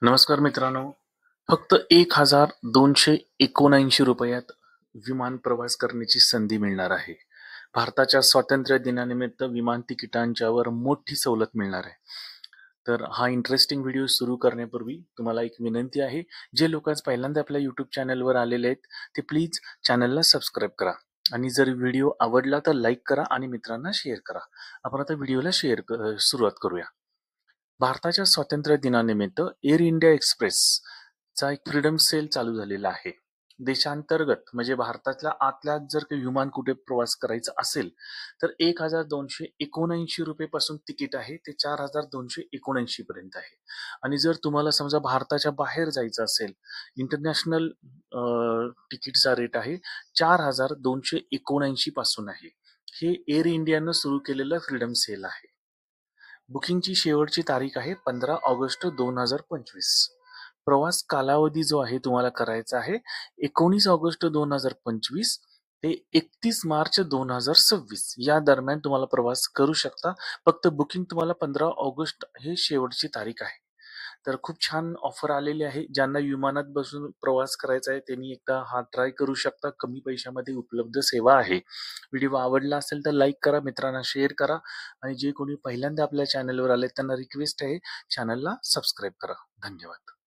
नमस्कार मित्रांनो. फक्त 1,279 रुपयात विमान प्रवास करण्याची संधी मिळणार आहे. भारताच्या स्वातंत्र्य दिनानिमित्त विमान तिकिटांच्यावर मोठी सवलत मिळणार आहे. तर हा इंटरेस्टिंग व्हिडिओ सुरू करण्यापूर्वी तुम्हाला एक विनंती आहे. जे लोक आज पहिल्यांदा आपल्या यूट्यूब चॅनलवर आलेले आहेत, ते प्लीज चॅनलला सबस्क्राईब करा. आणि जर व्हिडिओ आवडला तर लाईक करा आणि मित्रांना शेअर करा. आपण आता व्हिडिओला सुरुवात करूया. भारताच्या स्वातंत्र्य दिनानिमित्त एअर इंडिया एक्सप्रेसचा एक फ्रीडम सेल चालू झालेला आहे. देशांतर्गत म्हणजे भारतातल्या आतल्या जर काही विमान कुठे प्रवास करायचा असेल तर 1,279 पासून तिकीट आहे ते 4,279 पर्यंत आहे. आणि जर तुम्हाला समजा भारताच्या बाहेर जायचं असेल, इंटरनॅशनल तिकीटचा रेट आहे 4,279 पासून आहे. हे एअर इंडियानं सुरू केलेलं फ्रीडम सेल आहे. बुकिंगची शेवटची तारीख आहे 15 ऑगस्ट 2025. प्रवास कालावधी जो आहे तुम्हाला करायचा आहे 19 ऑगस्ट 2025 ते 31 मार्च 2026 या दरम्यान तुम्हाला प्रवास करू शकता. फक्त बुकिंग तुम्हाला 15 ऑगस्ट हे शेवटची तारीख आहे. तर खूप छान ऑफर आलेली आहे. ज्यांना विमानात बसून प्रवास करायचा आहे त्यांनी एकदा हा ट्राय करू शकता. कमी पैशामध्ये उपलब्ध सेवा आहे. व्हिडिओ आवडला असेल तर लाईक करा, मित्रांना शेअर करा आणि जे कोणी पहिल्यांदा आपल्या चॅनलवर आले त्यांना रिक्वेस्ट आहे चॅनलला सबस्क्राईब करा. धन्यवाद.